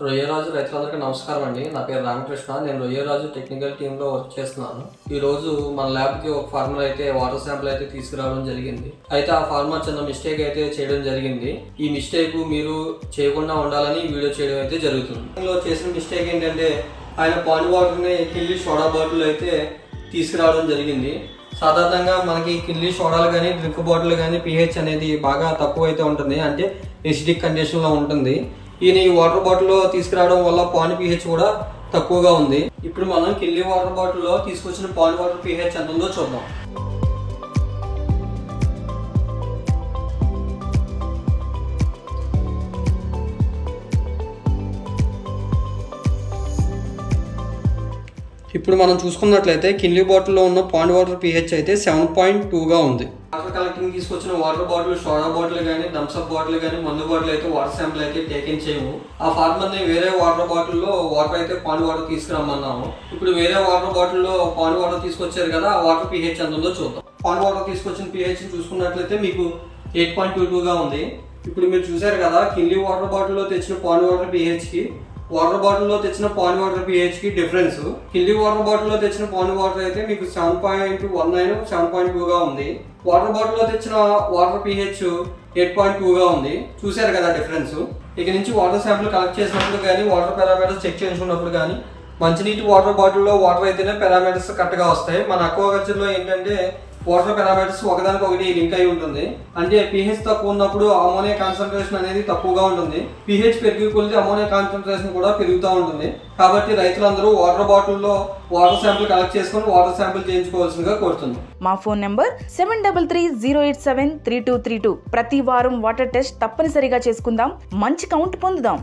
రొయ్యరాజు రైతులందరికీ నమస్కారం అండి. నా పేరు రామకృష్ణ. నేను రొయ్యరాజు టెక్నికల్ టీంలో వర్క్ చేస్తున్నాను. ఈరోజు మన ల్యాబ్కి ఒక ఫార్మర్ అయితే వాటర్ శాంపుల్ అయితే తీసుకురావడం జరిగింది. అయితే ఆ ఫార్మర్ చిన్న మిస్టేక్ అయితే చేయడం జరిగింది. ఈ మిస్టేక్ మీరు చేయకుండా ఉండాలని వీడియో చేయడం అయితే జరుగుతుంది. ఇందులో చేసిన మిస్టేక్ ఏంటంటే ఆయన పాండ్ వాటర్ని కిల్లి సోడా బాటిల్ అయితే తీసుకురావడం జరిగింది. సాధారణంగా మనకి కిల్లి సోడాలు కానీ డ్రింక్ బాటిల్ కానీ pH అనేది బాగా తక్కువ అయితే ఉంటుంది, అంటే ఎసిడిక్ కండిషన్లో ఉంటుంది. ఈయన ఈ వాటర్ బాటిల్లో తీసుకురావడం వల్ల పాండ్ pH కూడా తక్కువగా ఉంది. ఇప్పుడు మనం కిల్లి వాటర్ బాటిల్లో తీసుకొచ్చిన పాండ్ వాటర్ pH ఎంత ఉందో చూద్దాం. ఇప్పుడు మనం చూసుకున్నట్లయితే కిల్లి బాటిల్లో ఉన్న పాండ్ వాటర్ pH అయితే 7.2గా ఉంది. వాటర్ కలెక్టింగ్ తీసుకొచ్చిన వాటర్ బాటిల్, సోడా బాటిల్ కానీ, థమ్స్అప్ బాటిల్ కానీ, మందు బాటిల్ అయితే వాటర్ శాంపుల్ అయితే టేకెన్ చేయము. ఆ ఫార్మర్ని వేరే వాటర్ బాటిల్లో వాటర్ అయితే పాండ్ వాటర్ తీసుకురమ్మన్నాము. ఇప్పుడు వేరే వాటర్ బాటిల్లో పాండ్ వాటర్ తీసుకొచ్చారు కదా, ఆ వాటర్ pH ఎంత ఉందో చూద్దాం. పాండ్ వాటర్ తీసుకొచ్చిన pH చూసుకున్నట్లయితే మీకు 8.22గా ఉంది. ఇప్పుడు మీరు చూసారు కదా, కిల్లి వాటర్ బాటిల్లో తెచ్చిన పాండ్ వాటర్ pHకి వాటర్ బాటిల్లో తెచ్చిన పాండ్ వాటర్ pHకి డిఫరెన్స్. కిల్లి వాటర్ బాటిల్లో తెచ్చిన పాండ్ వాటర్ అయితే మీకు 7.19, 7.2గా ఉంది. వాటర్ బాటిల్లో తెచ్చిన వాటర్ pH 8.2గా ఉంది. చూసారు కదా డిఫరెన్స్. ఇక నుంచి వాటర్ శాంపుల్ కలెక్ట్ చేసినప్పుడు కానీ, వాటర్ పారామీటర్స్ చెక్ చేసుకున్నప్పుడు కానీ, మంచినీటి వాటర్ బాటిల్లో వాటర్ అయితేనే పారామీటర్స్ కరెక్ట్గా వస్తాయి. మన అక్వాకల్చర్లో ఏంటంటే వాటర్ పారామీటర్స్ ఒకదానికొకటి లింక్ అయి ఉంటుంది. అంటే pH తక్కువ ఉన్నప్పుడు అమోనియా కాన్సన్ట్రేషన్ అనేది తక్కువగా ఉంటుంది. pH పెరిగి కొలిది అమోనియా కాన్సన్ట్రేషన్ కూడా పెరుగుతూ ఉంటుంది. కాబట్టి రైతులందరూ వాటర్ బాటిల్లో వాటర్ శాంపుల్ కలెక్ట్ చేసుకుని వాటర్ శాంపుల్ చేయించుకోవాల్సిందిగా కోరుతున్నాం. మా ఫోన్ నంబర్ 7330873232. ప్రతి వారం వాటర్ టెస్ట్ తప్పనిసరిగా చేసుకుందాం, మంచి కౌంట్ పొందుదాం.